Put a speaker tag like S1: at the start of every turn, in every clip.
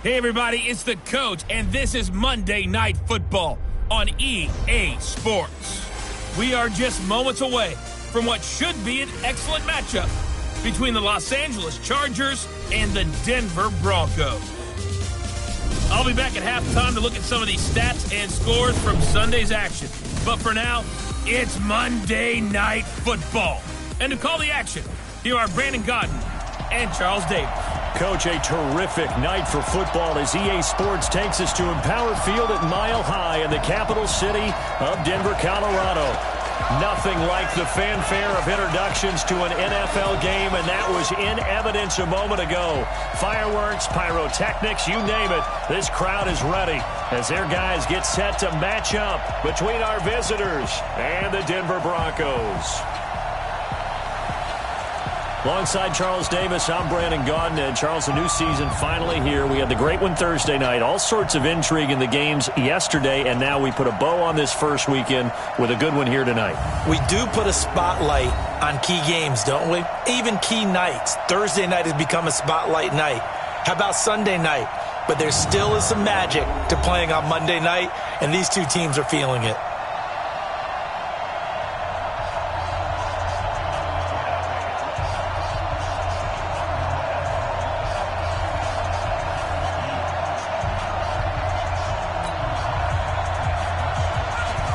S1: Hey everybody, it's the coach, and this is Monday Night Football on EA Sports. We are just moments away from what should be an excellent matchup between the Los Angeles Chargers and the Denver Broncos. I'll be back at halftime to look at some of these stats and scores from Sunday's action. But for now, it's Monday Night Football. And to call the action, here are Brandon Godden and Charles Davis.
S2: Coach, a terrific night for football as EA Sports takes us to Empower Field at Mile High in the capital city of Denver, Colorado. Nothing like the fanfare of introductions to an NFL game, and that was in evidence a moment ago. Fireworks, pyrotechnics, you name it. This crowd is ready as their guys get set to match up between our visitors and the Denver Broncos. Alongside Charles Davis, I'm Brandon Godden. And Charles, a new season finally here. We had the great one Thursday night. All sorts of intrigue in the games yesterday, and now we put a bow on this first weekend with a good one here tonight.
S3: We do put a spotlight on key games, don't we? Even key nights. Thursday night has become a spotlight night. How about Sunday night? But there still is some magic to playing on Monday night, and these two teams are feeling it.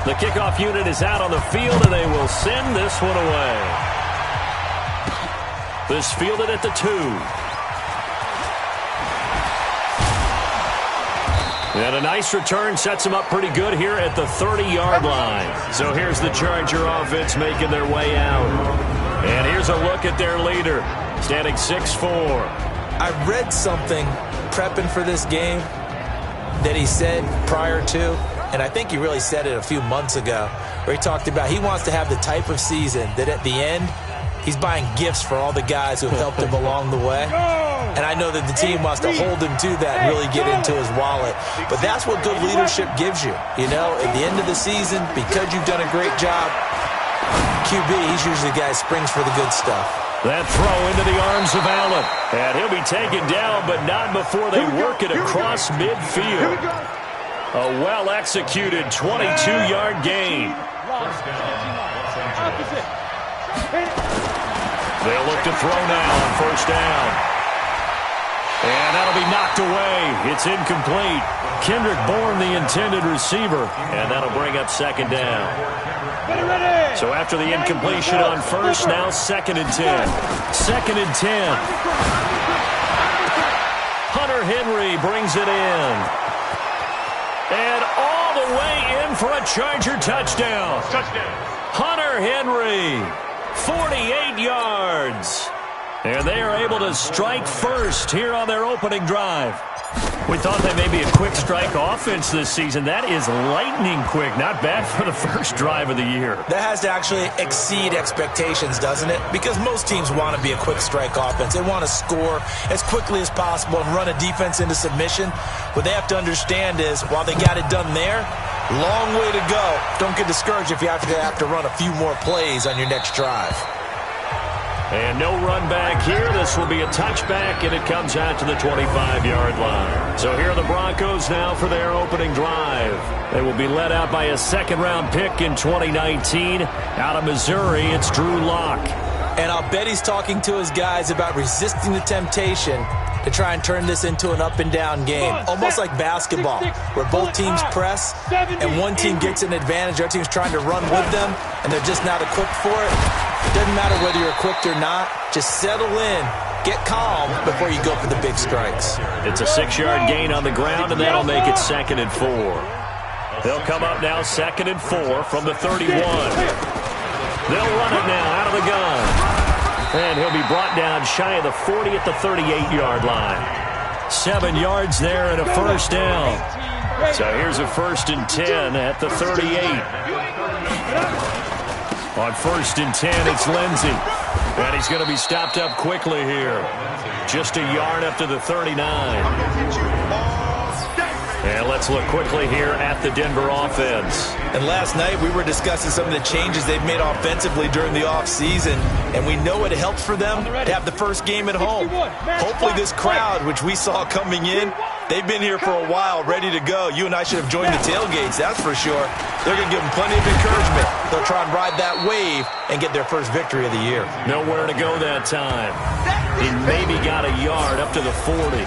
S2: The kickoff unit is out on the field, and they will send this one away. This fielded at the 2. And a nice return sets them up pretty good here at the 30-yard line. So here's the Charger offense making their way out. And here's a look at their leader, standing 6'4".
S3: I read something prepping for this game that he said prior to, and I think he really said it a few months ago, where he talked about he wants to have the type of season that at the end, he's buying gifts for all the guys who have helped him along the way. And I know that the team wants to hold him to that and really get into his wallet. But that's what good leadership gives you. You know, at the end of the season, because you've done a great job, QB, he's usually the guy who springs for the good stuff.
S2: That throw into the arms of Allen. And he'll be taken down, but not before they work it across midfield. A well-executed 22-yard gain. They'll look to throw now on first down. And that'll be knocked away. It's incomplete. Kendrick Bourne, the intended receiver. And that'll bring up second down. So after the incompletion on first, now 2nd and 10. 2nd and 10. Hunter Henry brings it in. And all the way in for a Charger touchdown. Hunter Henry, 48 yards. And they are able to strike first here on their opening drive. We thought they may be a quick strike offense this season. That is lightning quick. Not bad for the first drive of the year.
S3: That has to actually exceed expectations, doesn't it? Because most teams want to be a quick strike offense. They want to score as quickly as possible and run a defense into submission. What they have to understand is, while they got it done there, long way to go. Don't get discouraged if you have to run a few more plays on your next drive.
S2: And no run back here. This will be a touchback, and it comes out to the 25-yard line. So here are the Broncos now for their opening drive. They will be led out by a second-round pick in 2019. Out of Missouri, it's Drew Lock.
S3: And I'll bet he's talking to his guys about resisting the temptation to try and turn this into an up-and-down game. Almost like basketball, where both teams press, and one team gets an advantage, the other team's trying to run with them, and they're just not equipped for it. It doesn't matter whether you're equipped or not. Just settle in, get calm before you go for the big strikes.
S2: It's a 6-yard gain on the ground, and that'll make it 2nd and 4. They'll come up now 2nd and 4 from the 31. They'll run it now out of the gun. And he'll be brought down shy of the 40 at the 38-yard line. 7 yards there and a first down. So here's a 1st and 10 at the 38. On 1st and 10, it's Lindsey. And he's going to be stopped up quickly here. Just a yard up to the 39. And let's look quickly here at the Denver offense.
S3: And last night we were discussing some of the changes they've made offensively during the offseason, and we know it helps for them to have the first game at home. Hopefully this crowd, which we saw coming in, they've been here for a while, ready to go. You and I should have joined the tailgates, that's for sure. They're going to give them plenty of encouragement. They'll try and ride that wave and get their first victory of the year.
S2: Nowhere to go that time. He maybe got a yard up to the 40.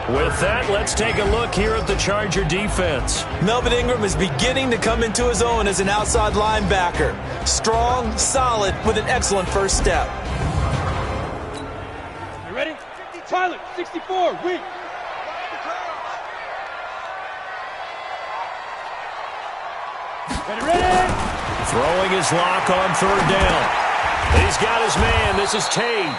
S2: With that, let's take a look here at the Charger defense.
S3: Melvin Ingram is beginning to come into his own as an outside linebacker. Strong, solid, with an excellent first step.
S4: You ready? Pilot, 64, weak. Ready?
S2: Throwing his lock on third down. He's got his man. This is Tate.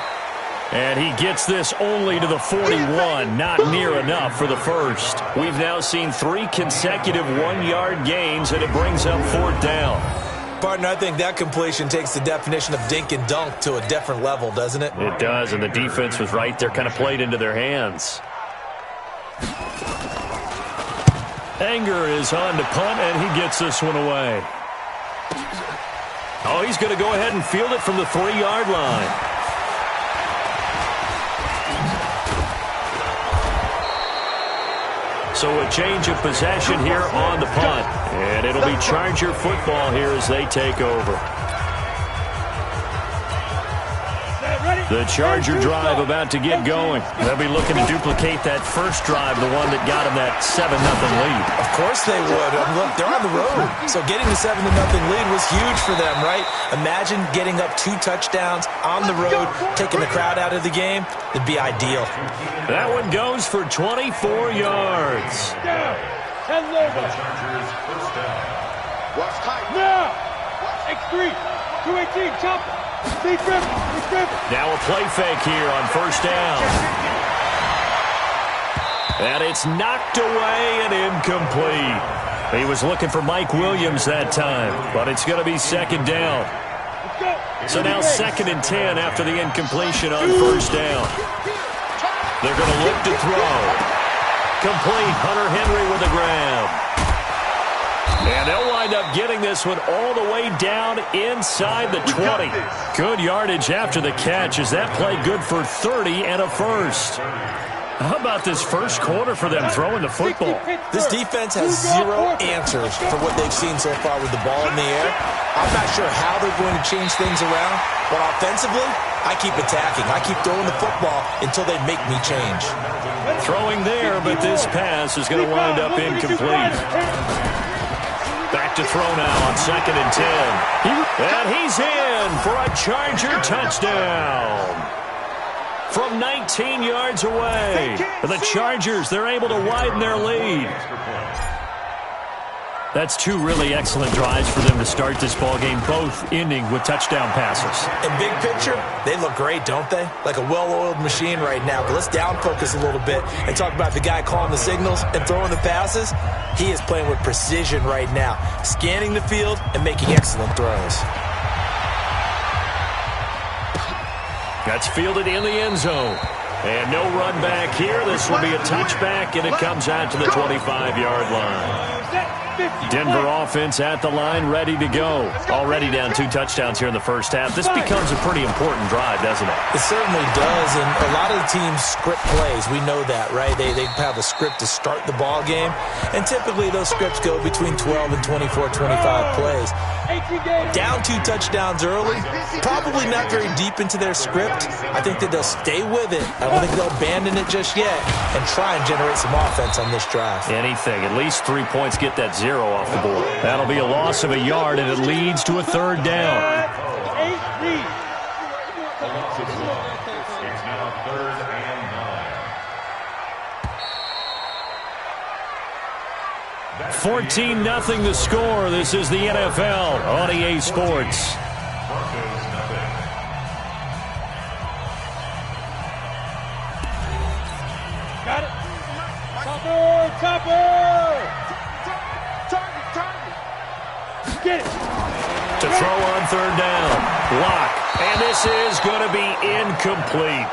S2: And he gets this only to the 41. Not near enough for the first. We've now seen 3 consecutive 1-yard gains, and it brings up fourth down.
S3: Partner, I think that completion takes the definition of dink and dunk to a different level, doesn't it?
S2: It does, and the defense was right there, kind of played into their hands. Anger is on to punt, and he gets this one away. Oh, he's going to go ahead and field it from the 3-yard line. So a change of possession here on the punt. And it'll be Charger football here as they take over. The Charger drive about to get going. They'll be looking to duplicate that first drive, the one that got them that 7-0 lead.
S3: Of course they would. Look, they're on the road. So getting the 7-0 lead was huge for them, right? Imagine getting up 2 touchdowns on the road, taking the crowd out of the game. It'd be ideal.
S2: That one goes for 24 yards.
S4: Watch tight. Now! X3, 218, chop it.
S2: Now a play fake here on first down. And it's knocked away and incomplete. He was looking for Mike Williams that time, but it's going to be second down. So now 2nd and 10 after the incompletion on first down. They're going to look to throw. Complete. Hunter Henry with a grab. And they'll wind up getting this one all the way down inside the 20. Good yardage after the catch. Is that play good for 30 and a first? How about this first quarter for them throwing the football?
S3: This defense has 0 answers for what they've seen so far with the ball in the air. I'm not sure how they're going to change things around, but offensively, I keep attacking. I keep throwing the football until they make me change.
S2: Throwing there, but this pass is going to wind up incomplete. Back to throw now on 2nd and 10. And he's in for a Charger touchdown. From 19 yards away. The Chargers, they're able to widen their lead. That's 2 really excellent drives for them to start this ballgame, both ending with touchdown passes.
S3: In big picture, they look great, don't they? Like a well-oiled machine right now. But let's down focus a little bit and talk about the guy calling the signals and throwing the passes. He is playing with precision right now, scanning the field and making excellent throws.
S2: That's fielded in the end zone. And no run back here. This will be a touchback, and it comes out to the 25-yard line. Denver offense at the line, ready to go. Already down 2 touchdowns here in the first half. This becomes a pretty important drive, doesn't it?
S3: It certainly does, and a lot of the teams script plays. We know that, right? They have a script to start the ball game, and typically those scripts go between 12 and 24, 25 plays. Down 2 touchdowns early, probably not very deep into their script. I think that they'll stay with it. I don't think they'll abandon it just yet and try and generate some offense on this drive.
S2: Anything. At least 3 points, get that 0 off the board. That'll be a loss of a yard, and it leads to a third down.
S5: It's now 3rd and 9.
S2: 14-0 the score. This is the NFL on EA Sports.
S4: Got it. Topper. Get it.
S2: To throw on third down. Block. And this is going to be incomplete.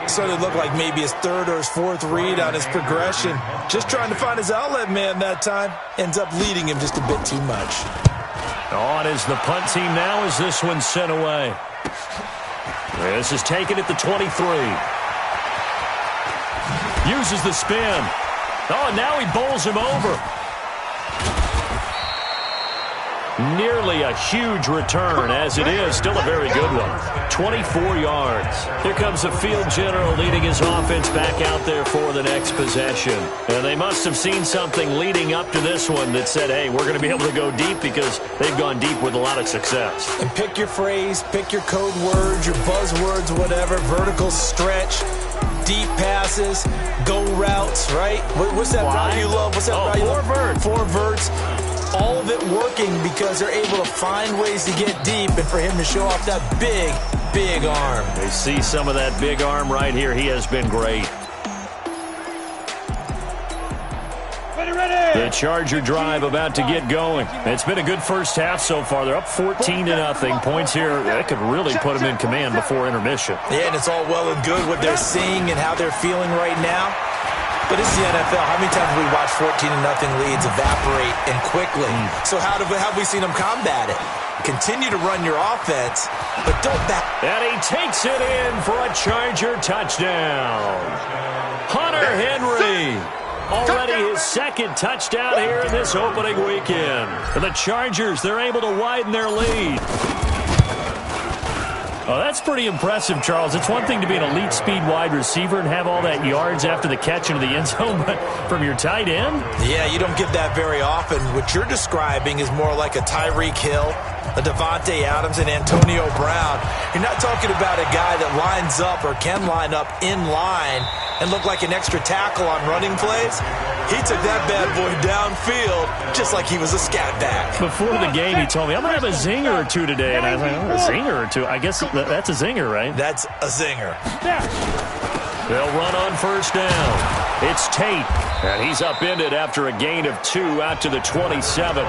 S3: Certainly looked like maybe his third or his fourth read on his progression. Just trying to find his outlet man that time. Ends up leading him just a bit too much.
S2: On is the punt team now as this one's sent away. This is taken at the 23. Uses the spin. Oh, now he bowls him over. Nearly a huge return, as it is. Still a very good one. 24 yards. Here comes the field general leading his offense back out there for the next possession. And they must have seen something leading up to this one that said, hey, we're going to be able to go deep because they've gone deep with a lot of success.
S3: And pick your phrase, pick your code words, your buzzwords, whatever. Vertical stretch, deep passes, go routes, right? What's that route you love? What's that route you love? Four verts. All of it working because they're able to find ways to get deep and for him to show off that big, big arm.
S2: They see some of that big arm right here. He has been great. The Charger drive about to get going. It's been a good first half so far. They're up 14-0. Points here, that could really put them in command before intermission.
S3: Yeah, and it's all well and good what they're seeing and how they're feeling right now. But it's the NFL. How many times have we watched 14-0 leads evaporate and quickly? So how have we seen them combat it? Continue to run your offense, but don't back.
S2: And he takes it in for a Charger touchdown. Hunter Henry. Already his second touchdown here in this opening weekend. For the Chargers, they're able to widen their lead. Oh, that's pretty impressive, Charles. It's one thing to be an elite speed wide receiver and have all that yards after the catch into the end zone, but from your tight end?
S3: Yeah, you don't get that very often. What you're describing is more like a Tyreek Hill, a Devontae Adams, and Antonio Brown. You're not talking about a guy that lines up or can line up in line and look like an extra tackle on running plays. He took that bad boy downfield just like he was a scat back.
S2: Before the game, he told me, I'm going to have a zinger or two today. And I was like, oh, a zinger or two? I guess that's a zinger, right?
S3: That's a zinger.
S2: They'll run on first down. It's Tate, and he's upended after a gain of 2 out to the 27.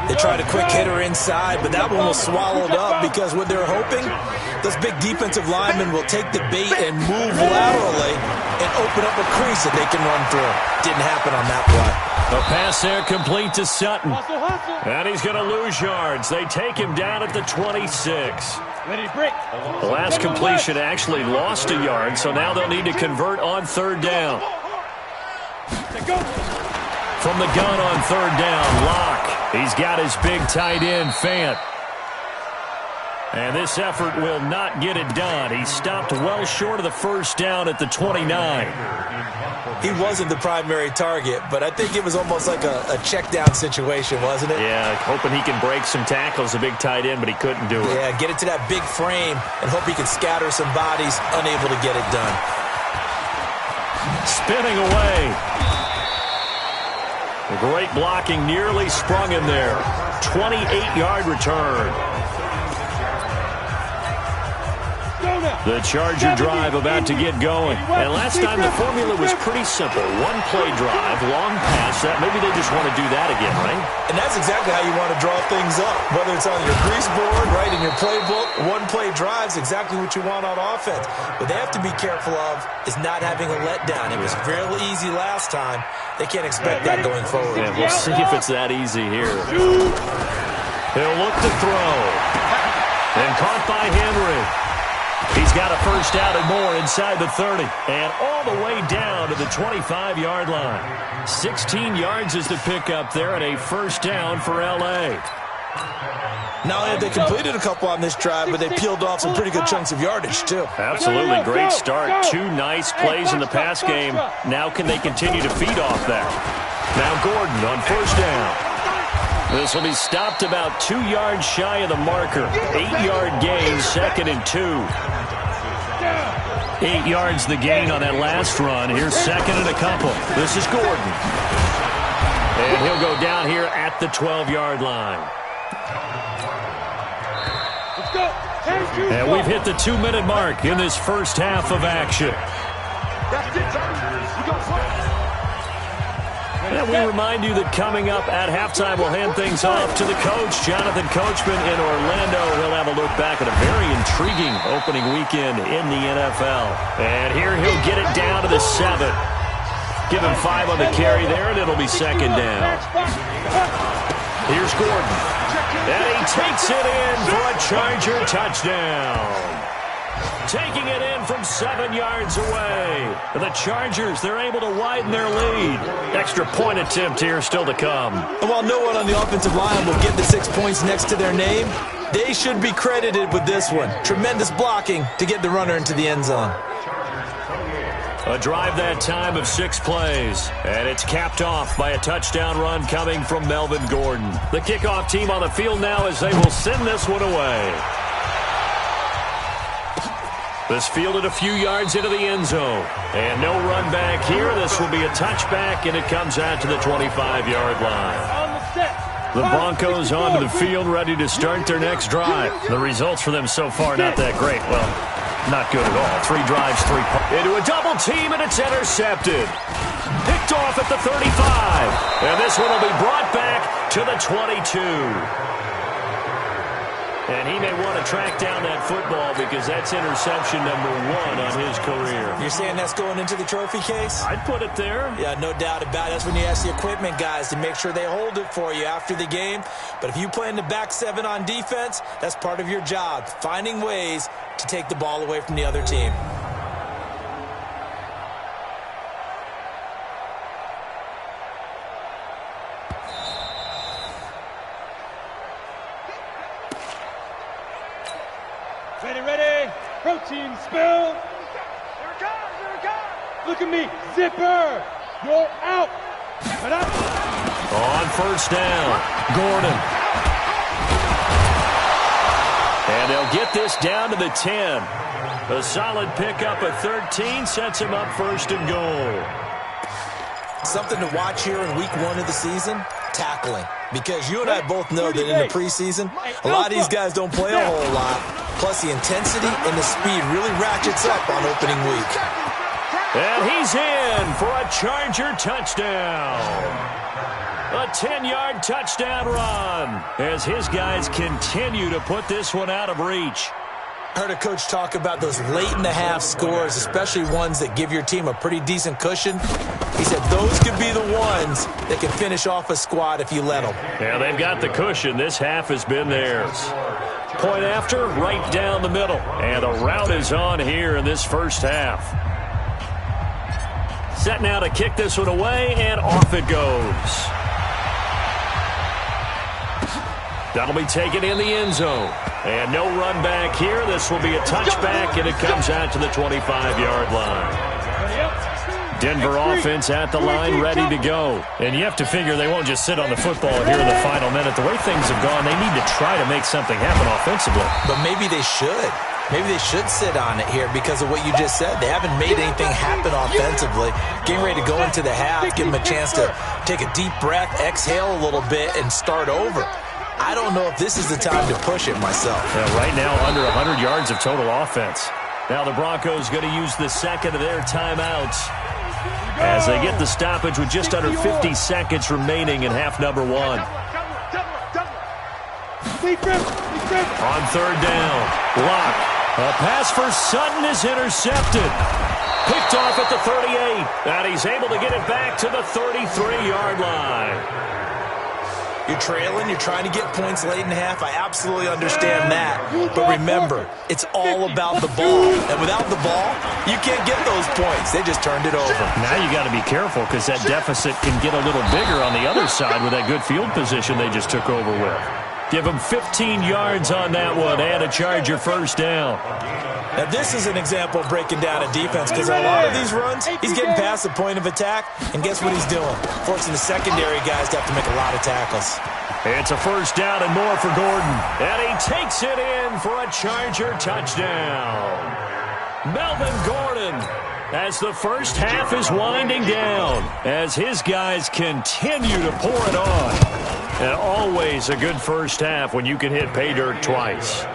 S3: They tried a quick hitter inside, but that one was swallowed up because what they're hoping, those big defensive linemen will take the bait and move laterally and open up a crease that they can run through. Didn't happen on that play.
S2: The pass there complete to Sutton. And he's going to lose yards. They take him down at the 26. The last completion actually lost a yard, so now they'll need to convert on third down. From the gun on third down, Locke. He's got his big tight end, Fant. And this effort will not get it done. He stopped well short of the first down at the 29.
S3: He wasn't the primary target, but I think it was almost like a check down situation, wasn't it?
S2: Yeah, hoping he can break some tackles, a big tight end, but he couldn't do it.
S3: Yeah, get it to that big frame and hope he can scatter some bodies, unable to get it done.
S2: Spinning away. The great blocking nearly sprung him there. 28-yard return. The Charger drive about to get going. And last time the formula was pretty simple. One play drive, long pass. That maybe they just want to do that again, right?
S3: And that's exactly how you want to draw things up. Whether it's on your grease board, right, in your playbook, one play drive's exactly what you want on offense. What they have to be careful of is not having a letdown. It was real easy last time. They can't expect that going forward.
S2: Yeah, we'll see if it's that easy here. He'll look to throw. And caught by Henry. He's got a first down and more inside the 30. And all the way down to the 25-yard line. 16 yards is the pickup there and a first down for L.A.
S3: Not only have they completed a couple on this drive, but they peeled off some pretty good chunks of yardage, too.
S2: Absolutely. Great start. 2 nice plays in the pass game. Now can they continue to feed off that? Now Gordon on first down. This will be stopped about 2 yards shy of the marker. 8-yard gain, 2nd and 2. 8 yards the gain on that last run. Here's 2nd and a couple. This is Gordon. And he'll go down here at the 12-yard line. And we've hit the 2-minute mark in this first half of action. And we remind you that coming up at halftime, we'll hand things off to the coach, Jonathan Coachman in Orlando. He'll have a look back at a very intriguing opening weekend in the NFL. And here he'll get it down to the 7. Give him 5 on the carry there, and it'll be second down. Here's Gordon. And he takes it in for a Charger touchdown. Taking it in from 7 yards away. The Chargers, they're able to widen their lead. Extra point attempt here still to come.
S3: And while no one on the offensive line will get the 6 points next to their name, they should be credited with this one. Tremendous blocking to get the runner into the end zone.
S2: A drive that time of 6 plays, and it's capped off by a touchdown run coming from Melvin Gordon. The kickoff team on the field now as they will send this one away. This fielded a few yards into the end zone. And no run back here. This will be a touchback, and it comes out to the 25-yard line. The Broncos onto the field, ready to start their next drive. The results for them so far, not that great. Well, not good at all. 3 drives, 3 punts. Into a double team, and it's intercepted. Picked off at the 35. And this one will be brought back to the 22. And he may want to track down that football because that's interception number 1 on his career.
S3: You're saying that's going into the trophy case?
S2: I'd put it there.
S3: Yeah, no doubt about it. That's when you ask the equipment guys to make sure they hold it for you after the game. But if you play in the back 7 on defense, that's part of your job, finding ways to take the ball away from the other team.
S4: Ready. Protein spill. Here it comes. Look at me. Zipper. You're out.
S2: On first down, Gordon. And they'll get this down to the 10. A solid pickup of 13 sets him up first and goal.
S3: Something to watch here in week 1 of the season, tackling. Because you and I both know that in the preseason, a lot of these guys don't play a whole lot. Plus, the intensity and the speed really ratchets up on opening week.
S2: And he's in for a Charger touchdown. A 10-yard touchdown run as his guys continue to put this one out of reach.
S3: Heard a coach talk about those late-in-the-half scores, especially ones that give your team a pretty decent cushion. He said those could be the ones that can finish off a squad if you let them.
S2: Yeah, they've got the cushion. This half has been theirs. Point after, right down the middle. And a route is on here in this first half. Set now to kick this one away, and off it goes. That'll be taken in the end zone. And no run back here. This will be a touchback, and it comes out to the 25-yard line. Denver offense at the line, ready to go. And you have to figure they won't just sit on the football here in the final minute. The way things have gone, they need to try to make something happen offensively.
S3: But maybe they should. Maybe they should sit on it here because of what you just said. They haven't made anything happen offensively. Getting ready to go into the half, give them a chance to take a deep breath, exhale a little bit, and start over. I don't know if this is the time to push it myself.
S2: Yeah, right now, under 100 yards of total offense. Now the Broncos going to use the second of their timeouts as they get the stoppage with just under 50 seconds remaining in half number 1. On third down, Locke. A pass for Sutton is intercepted. Picked off at the 38, and he's able to get it back to the 33-yard line.
S3: You're trailing, you're trying to get points late in half. I absolutely understand that. But remember, it's all about the ball. And without the ball, you can't get those points. They just turned it over.
S2: Now you got to be careful because that deficit can get a little bigger on the other side with that good field position they just took over with. Give them 15 yards on that one and a Charger first down.
S3: Now, this is an example of breaking down a defense because a lot of these runs, he's getting past the point of attack, and guess what he's doing? Forcing the secondary guys to have to make a lot of tackles.
S2: It's a first down and more for Gordon. And he takes it in for a Charger touchdown. Melvin Gordon, as the first half is winding down, as his guys continue to pour it on. And always a good first half when you can hit pay dirt twice.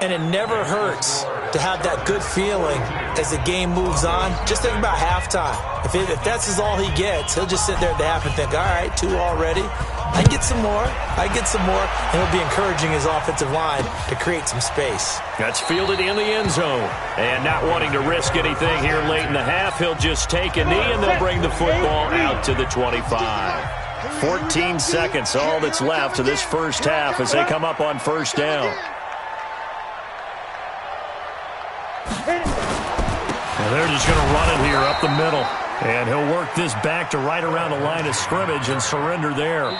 S3: And it never hurts to have that good feeling as the game moves on. Just think about halftime. If that's all he gets, he'll just sit there at the half and think, all right, 2 already. I can get some more. And he'll be encouraging his offensive line to create some space.
S2: That's fielded in the end zone. And not wanting to risk anything here late in the half, he'll just take a knee and they'll bring the football out to the 25. 14 seconds, all that's left of this first half as they come up on first down. And they're just going to run it here up the middle. And he'll work this back to right around the line of scrimmage and surrender there.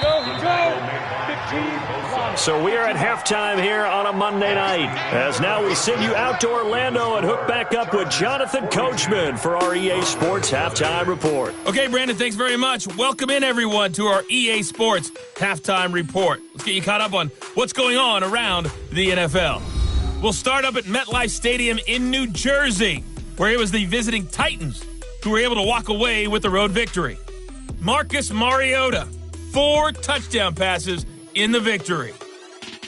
S2: So we are at halftime here on a Monday night. As now we send you out to Orlando and hook back up with Jonathan Coachman for our EA Sports Halftime Report.
S1: Okay, Brandon, thanks very much. Welcome in, everyone, to our EA Sports Halftime Report. Let's get you caught up on what's going on around the NFL. We'll start up at MetLife Stadium in New Jersey, where it was the visiting Titans who were able to walk away with the road victory. Marcus Mariota, 4 touchdown passes in the victory.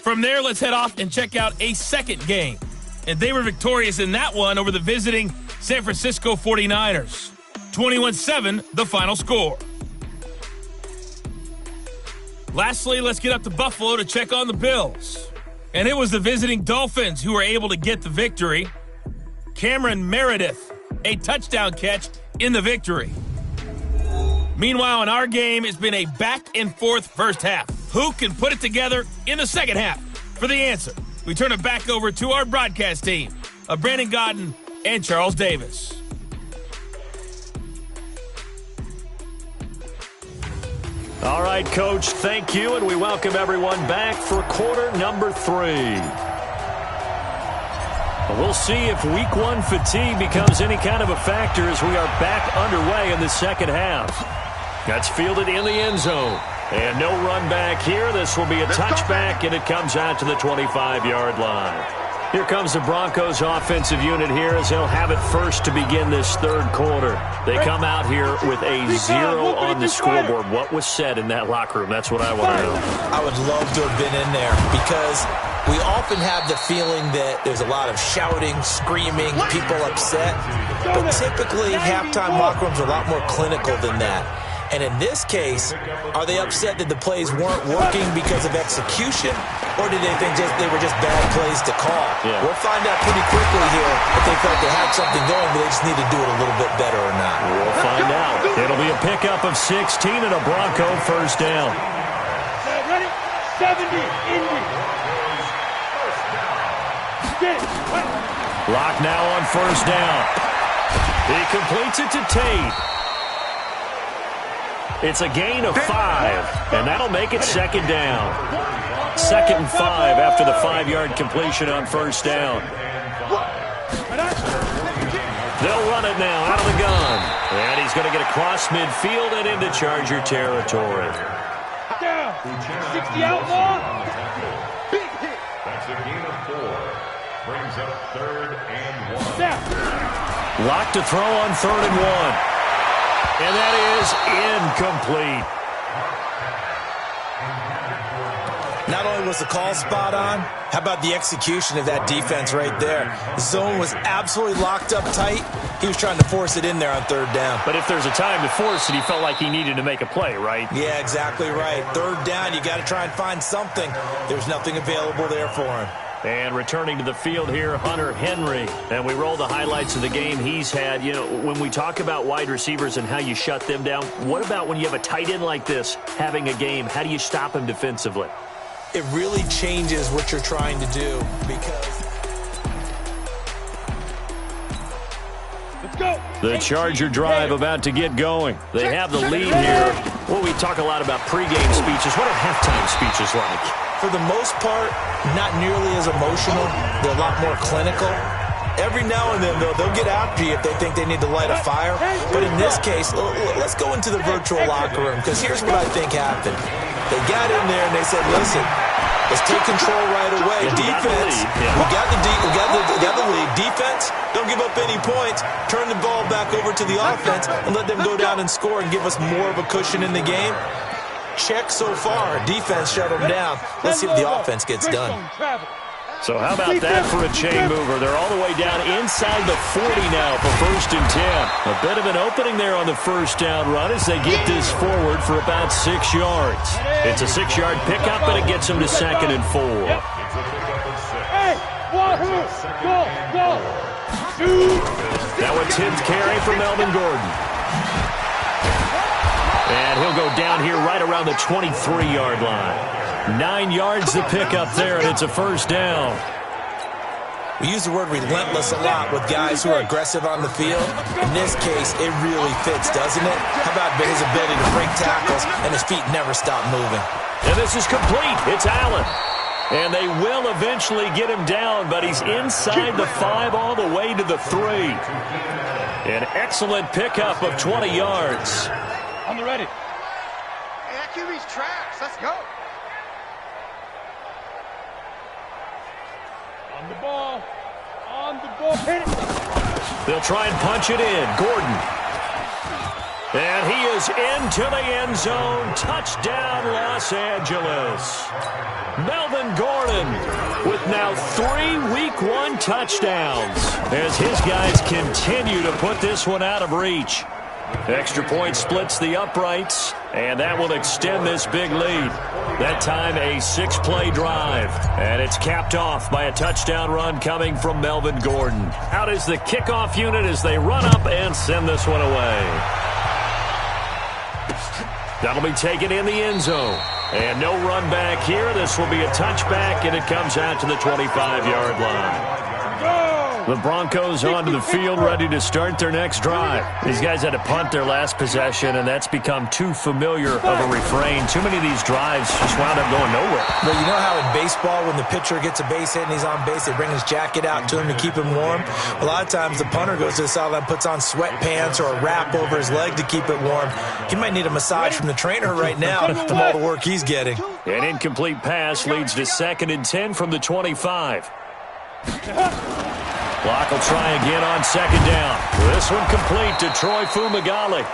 S1: From there, let's head off and check out a second game. And they were victorious in that one over the visiting San Francisco 49ers. 21-7, the final score. Lastly, let's get up to Buffalo to check on the Bills. And it was the visiting Dolphins who were able to get the victory. Cameron Meredith, a touchdown catch in the victory. Meanwhile, in our game, it's been a back-and-forth first half. Who can put it together in the second half? For the answer, we turn it back over to our broadcast team of Brandon Godden and Charles Davis.
S2: All right, Coach, thank you, and we welcome everyone back for quarter number 3. We'll see if week 1 fatigue becomes any kind of a factor as we are back underway in the second half. That's fielded in the end zone. And no run back here. This will be a touchback, and it comes out to the 25-yard line. Here comes the Broncos offensive unit here as they'll have it first to begin this third quarter. They come out here with a 0 on the scoreboard. What was said in that locker room? That's what I want to know.
S3: I would love to have been in there because we often have the feeling that there's a lot of shouting, screaming, people upset. But typically, halftime locker rooms are a lot more clinical than that. And in this case, are they upset that the plays weren't working because of execution, or did they think they were just bad plays to call?
S2: Yeah.
S3: We'll find out pretty quickly here if they felt they had something going, but they just need to do it a little bit better or not.
S2: We'll find out. It'll be a pickup of 16 and a Bronco first down.
S4: Ready? 70, Indy.
S2: Lock now on first down. He completes it to Tate. It's a gain of 5, and that'll make it second down. 2nd and 5 after the 5-yard completion on first down. They'll run it now out of the gun. And he's going to get across midfield and into Charger territory.
S4: Down. 60 outlaw.
S5: Big hit. That's a gain of 4. Brings up 3rd and 1.
S4: Down.
S2: Lock to throw on 3rd and 1. And that is incomplete.
S3: Not only was the call spot on, how about the execution of that defense right there? The zone was absolutely locked up tight. He was trying to force it in there on 3rd down.
S2: But if there's a time to force it, he felt like he needed to make a play, right?
S3: Yeah, exactly right. 3rd down, you got to try and find something. There's nothing available there for him.
S2: And returning to the field here, Hunter Henry. And we roll the highlights of the game he's had. You know, when we talk about wide receivers and how you shut them down, what about when you have a tight end like this having a game? How do you stop him defensively?
S3: It really changes what you're trying to do because...
S4: Let's go.
S2: The Charger drive about to get going. They have the lead here. Well, we talk a lot about pregame speeches. What are halftime speeches like?
S3: For the most part, not nearly as emotional. They're a lot more clinical. Every now and then, though, they'll get after you if they think they need to light a fire. But in this case, let's go into the virtual locker room, because here's what I think happened. They got in there and they said, listen, let's take control right away. Defense, we got the lead. Defense, don't give up any points. Turn the ball back over to the offense and let them go down and score and give us more of a cushion in the game. Check so far. Defense shut them down. Let's see if the offense gets done.
S2: So how about that for a chain mover? They're all the way down inside the 40 now for 1st and 10. A bit of an opening there on the first down run as they get this forward for about 6 yards. It's a 6-yard pickup, and it gets them to 2nd and 4.
S4: Hey, Wahoo! Go!
S2: Now a 10th carry for Melvin Gordon. And he'll go down here right around the 23-yard line. 9 yards to pick up there, and it's a 1st down.
S3: We use the word relentless a lot with guys who are aggressive on the field. In this case, it really fits, doesn't it? How about his ability to break tackles and his feet never stop moving?
S2: And this is complete. It's Allen. And they will eventually get him down, but he's inside the 5 all the way to the 3. An excellent pickup of 20 yards.
S4: On the ready.
S6: Hey, that QB's trash. Let's go.
S4: On the ball, hit it.
S2: They'll try and punch it in. Gordon. And he is into the end zone. Touchdown, Los Angeles. Melvin Gordon with now 3 Week 1 touchdowns as his guys continue to put this one out of reach. Extra point splits the uprights, and that will extend this big lead. That time a 6-play drive, and it's capped off by a touchdown run coming from Melvin Gordon. Out is the kickoff unit as they run up and send this one away. That'll be taken in the end zone. And no run back here. This will be a touchback, and it comes out to the 25-yard line. The Broncos onto the field, ready to start their next drive. These guys had to punt their last possession, and that's become too familiar of a refrain. Too many of these drives just wound up going nowhere.
S3: Well, you know how in baseball, when the pitcher gets a base hit and he's on base, they bring his jacket out to him to keep him warm? A lot of times the punter goes to the sideline, puts on sweatpants or a wrap over his leg to keep it warm. He might need a massage from the trainer right now from all the work he's getting.
S2: An incomplete pass leads to 2nd and 10 from the 25. Clock will try again on 2nd down. This one complete to Troy Fumagalli.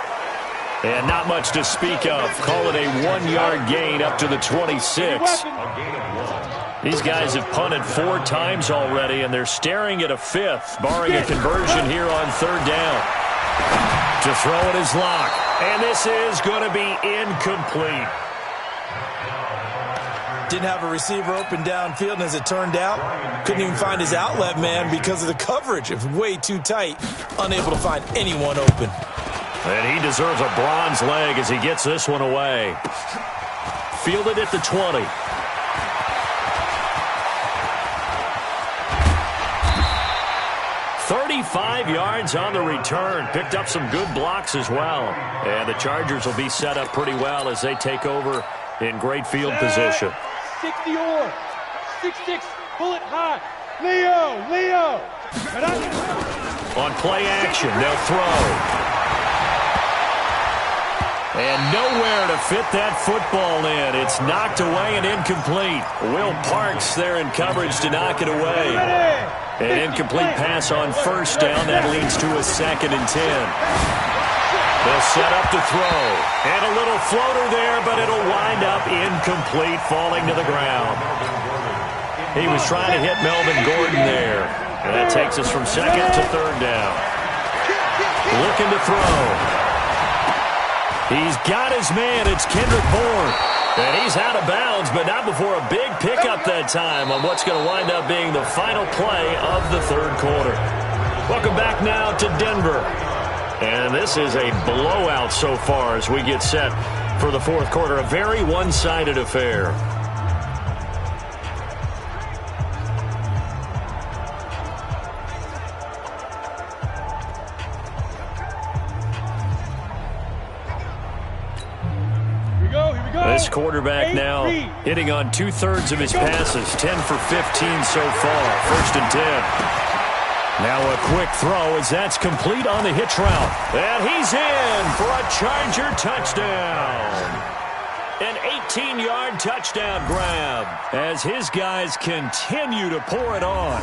S2: And not much to speak of. Call it a 1-yard gain up to the 26. These guys have punted 4 times already, and they're staring at a 5th, barring a conversion here on 3rd down. To throw it is Locke. And this is going to be incomplete.
S3: Didn't have a receiver open downfield, and as it turned out, couldn't even find his outlet man because of the coverage. It was way too tight, unable to find anyone open.
S2: And he deserves a bronze leg as he gets this one away. Fielded at the 20. "35 yards on the return. Picked up some good blocks as well. And the Chargers will be set up pretty well as they take over in great field position.
S4: 60-or, 6-6, bullet high. Leo.
S2: On play action, they'll throw. And nowhere to fit that football in. It's knocked away and incomplete. Will Parks there in coverage to knock it away. An incomplete pass on 1st down. That leads to a 2nd and 10. They'll set up to throw. And a little floater there, but it'll wind up incomplete, falling to the ground. He was trying to hit Melvin Gordon there. And that takes us from 2nd to 3rd down. Looking to throw. He's got his man. It's Kendrick Bourne. And he's out of bounds, but not before a big pickup that time on what's going to wind up being the final play of the 3rd quarter. Welcome back now to Denver. And this is a blowout so far as we get set for the 4th quarter. A very one-sided affair.
S4: Here we go.
S2: This quarterback now hitting on 2/3 of his passes. 10 for 15 so far. 1st and 10. Now a quick throw as that's complete on the hitch route. And he's in for a Charger touchdown. An 18-yard touchdown grab as his guys continue to pour it on.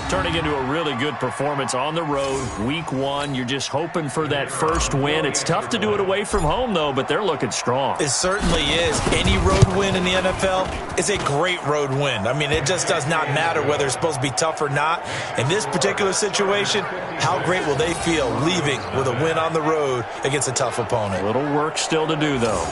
S2: Turning into a really good performance on the road. Week 1, you're just hoping for that first win. It's tough to do it away from home, though, but they're looking strong.
S3: It certainly is. Any road win in the NFL is a great road win. I mean, it just does not matter whether it's supposed to be tough or not. In this particular situation, how great will they feel leaving with a win on the road against a tough opponent?
S2: A little work still to do, though.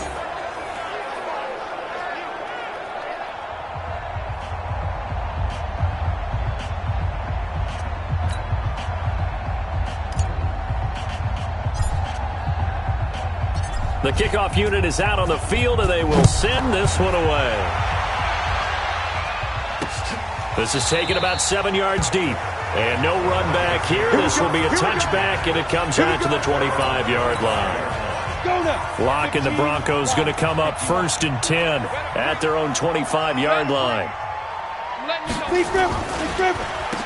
S2: The kickoff unit is out on the field, and they will send this one away. This is taken about 7 yards deep. And no run back here. This will be a touchback, and it comes out to the 25-yard line. Lock and the Broncos going to come up 1st and 10 at their own 25-yard line.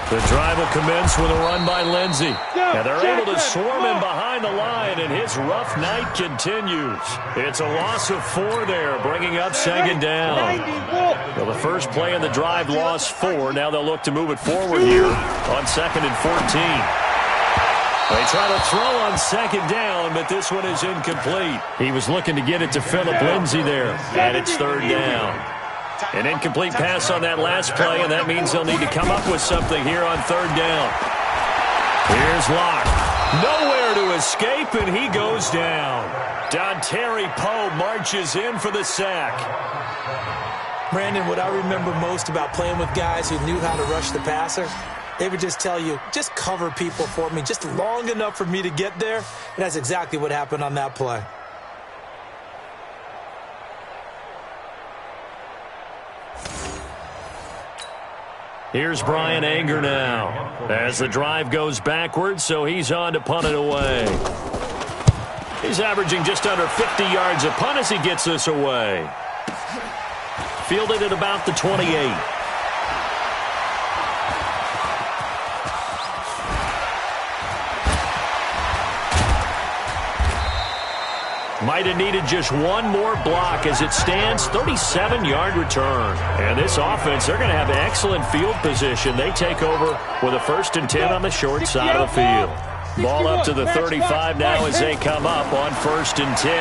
S2: The drive will commence with a run by Lindsey. And they're able to swarm him behind the line, and his rough night continues. It's a loss of 4 there, bringing up 2nd down. Well, the first play in the drive lost 4. Now they'll look to move it forward here on 2nd and 14. They try to throw on 2nd down, but this one is incomplete. He was looking to get it to Phillip Lindsay there, and it's 3rd down. An incomplete pass on that last play, and that means they'll need to come up with something here on 3rd down. Here's Locke. Nowhere to escape, and he goes down. Dontari Poe marches in for the sack.
S3: Brandon, what I remember most about playing with guys who knew how to rush the passer, they would just tell you, just cover people for me, just long enough for me to get there. And that's exactly what happened on that play.
S2: Here's Brian Anger now as the drive goes backwards, so he's on to punt it away. He's averaging just under 50 yards a punt as he gets this away. Fielded at about the 28. Might have needed just one more block as it stands, 37-yard return. And this offense, they're going to have excellent field position. They take over with a 1st and 10 on the short side of the field. Ball up to the 35 now as they come up on 1st and 10.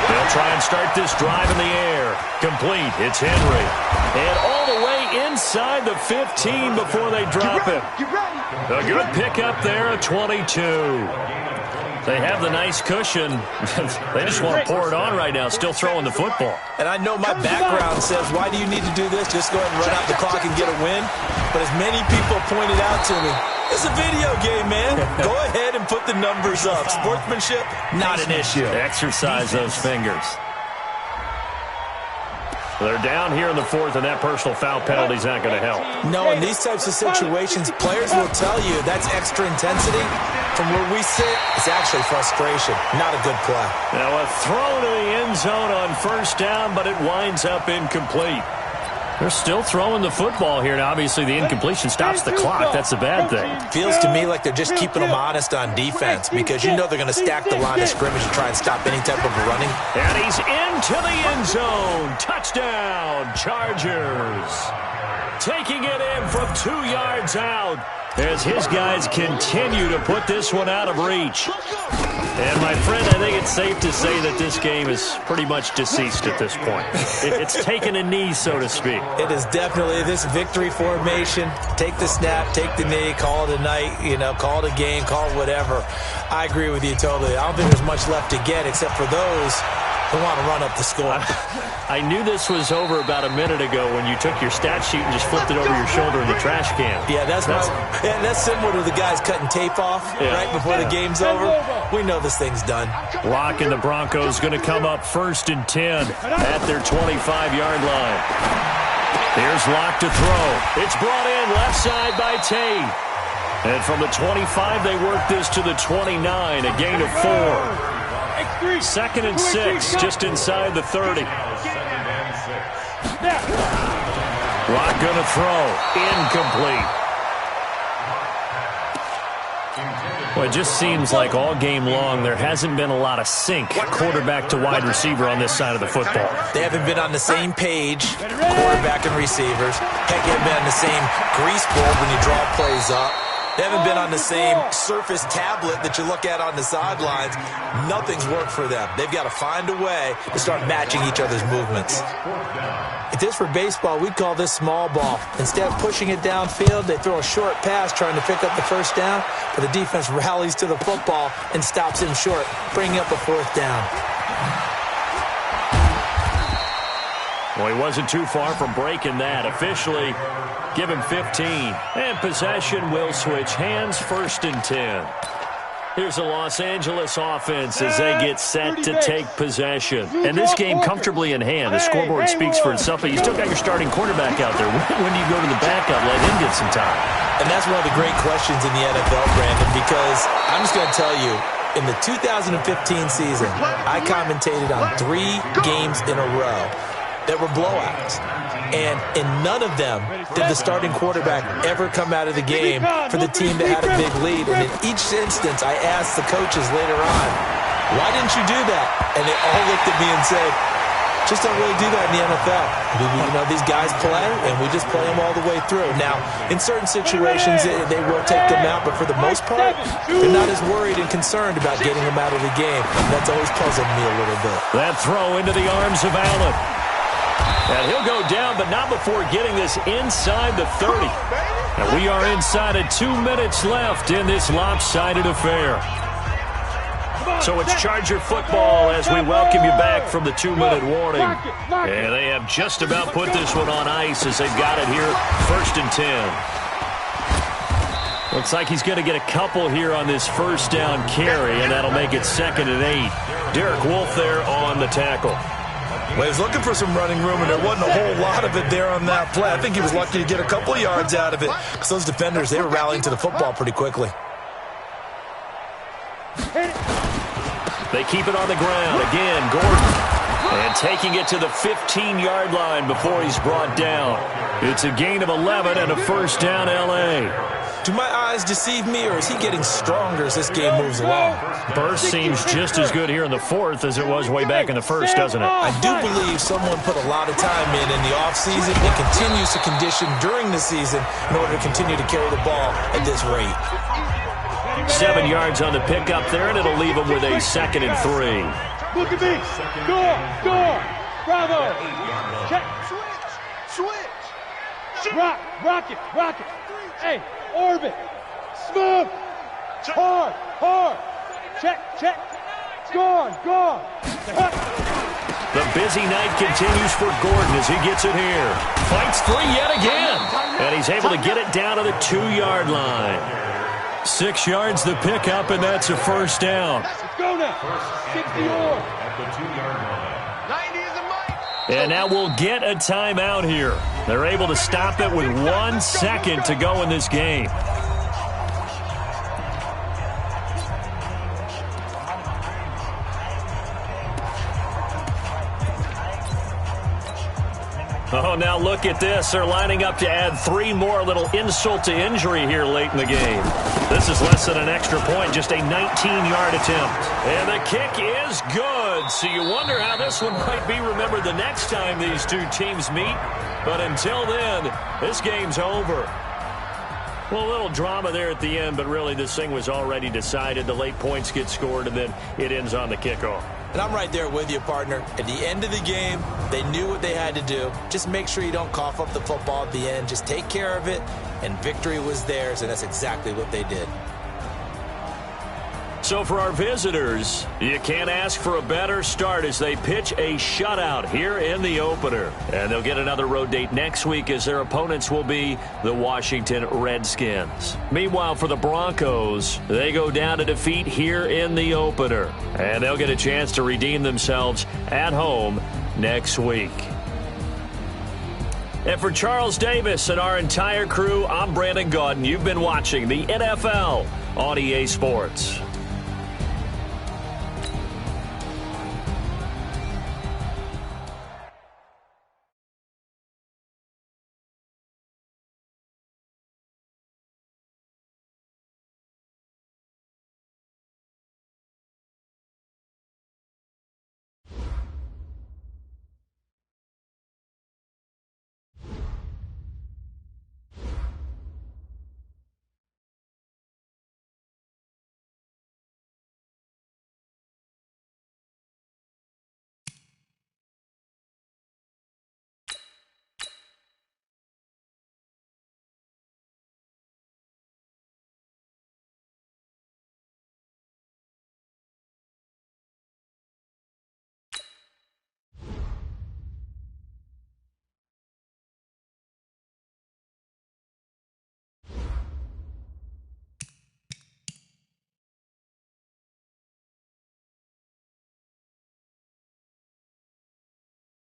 S2: They'll try and start this drive in the air. Complete. It's Henry. And all the way inside the 15 before they drop it. A good pickup there at 22. They have the nice cushion. They just want to pour it on right now, still throwing the football.
S3: And I know my background says, why do you need to do this? Just go ahead and run out the clock and get a win. But as many people pointed out to me, it's a video game, man. Go ahead and put the numbers up. Sportsmanship, not an issue.
S2: Exercise those fingers. They're down here in the 4th, and that personal foul penalty is not going to help.
S3: No, in these types of situations, players will tell you that's extra intensity. From where we sit, it's actually frustration. Not a good play.
S2: Now a throw to the end zone on 1st down, but it winds up incomplete. They're still throwing the football here. Now, obviously, the incompletion stops the clock. That's a bad thing.
S3: Feels to me like they're just keeping them honest on defense because you know they're going to stack the line of scrimmage and try and stop any type of running.
S2: And he's into the end zone. Touchdown, Chargers. Taking it in from 2 yards out as his guys continue to put this one out of reach. And, my friend, I think it's safe to say that this game is pretty much deceased at this point. It's taken a knee, so to speak.
S3: It is definitely this victory formation. Take the snap, take the knee, call it a night, call it a game, call it whatever. I agree with you totally. I don't think there's much left to get except for those who want to run up the score.
S2: I knew this was over about a minute ago when you took your stat sheet and just flipped it over your shoulder in the trash can.
S3: Yeah, that's similar to the guys cutting tape off right before the game's over. We know this thing's done.
S2: Lock and the Broncos going to come up 1st and 10 at their 25-yard line. Here's Lock to throw. It's brought in left side by Tate. And from the 25, they work this to the 29, a gain of 4. 2nd and 6, just inside the 30. Lock going to throw. Incomplete. Well, it just seems like all game long there hasn't been a lot of sync quarterback to wide receiver on this side of the football.
S3: They haven't been on the same page, quarterback and receivers. Heck, they haven't been on the same grease board when you draw plays up. They haven't been on the same Surface tablet that you look at on the sidelines. Nothing's worked for them. They've got to find a way to start matching each other's movements. If this were baseball, we'd call this small ball. Instead of pushing it downfield, they throw a short pass trying to pick up the first down, but the defense rallies to the football and stops him short, bringing up a fourth down.
S2: Well, he wasn't too far from breaking that. Officially, give him 15. And possession will switch hands, 1st and 10. Here's the Los Angeles offense as they get set to take possession. And this game comfortably in hand. The scoreboard speaks for itself, but you still got your starting quarterback out there. When do you go to the backup, let him get some time?
S3: And that's one of the great questions in the NFL, Brandon, because I'm just going to tell you, in the 2015 season, I commentated on 3 games in a row that were blowouts. And in none of them did the starting quarterback ever come out of the game for the team that had a big lead. And in each instance, I asked the coaches later on, why didn't you do that? And they all looked at me and said, just don't really do that in the NFL. You know, these guys play, and we just play them all the way through. Now, in certain situations, they will take them out, but for the most part, they're not as worried and concerned about getting them out of the game. That's always puzzled me a little bit.
S2: That throw into the arms of Allen. And he'll go down, but not before getting this inside the 30. And we are inside of 2 minutes left in this lopsided affair. So it's Charger football as we welcome you back from the 2-minute warning. And they have just about put this one on ice as they've got it here, 1st and 10. Looks like he's going to get a couple here on this first down carry, and that'll make it 2nd and 8. Derek Wolfe there on the tackle.
S3: Well, he was looking for some running room, and there wasn't a whole lot of it there on that play. I think he was lucky to get a couple of yards out of it because those defenders, they were rallying to the football pretty quickly.
S2: They keep it on the ground. Again, Gordon. And taking it to the 15-yard line before he's brought down. It's a gain of 11 and a first down, L.A.
S3: Do my eyes deceive me, or is he getting stronger as this game moves along?
S2: Burst seems just as good here in the 4th as it was way back in the 1st, doesn't it?
S3: I do believe someone put a lot of time in the offseason and continues to condition during the season in order to continue to carry the ball at this rate.
S2: 7 yards on the pickup there, and it'll leave him with a 2nd and 3.
S4: Look at me. Door. Bravo. Check. Switch. Rock it. Hey, orbit. Smooth. Hard. Check. Gone.
S2: The busy night continues for Gordon as he gets it here. Fights free yet again. And he's able to get it down to the 2-yard line. 6 yards the pickup, and that's a first down.
S4: Let's go now. 60 or.
S5: At the 2-yard line.
S6: 90 is a mic.
S2: And now we'll get a timeout here. They're able to stop it with 1 second to go in this game. Oh, now look at this. They're lining up to add 3 more, little insult to injury here late in the game. This is less than an extra point, just a 19-yard attempt. And the kick is good. So you wonder how this one might be remembered the next time these two teams meet. But until then, this game's over. Well, a little drama there at the end, but really this thing was already decided. The late points get scored, and then it ends on the kickoff.
S3: And I'm right there with you, partner. At the end of the game, they knew what they had to do. Just make sure you don't cough up the football at the end. Just take care of it, and victory was theirs, and that's exactly what they did.
S2: So for our visitors, you can't ask for a better start as they pitch a shutout here in the opener. And they'll get another road date next week as their opponents will be the Washington Redskins. Meanwhile, for the Broncos, they go down to defeat here in the opener. And they'll get a chance to redeem themselves at home next week. And for Charles Davis and our entire crew, I'm Brandon Gaudin. You've been watching the NFL on EA Sports.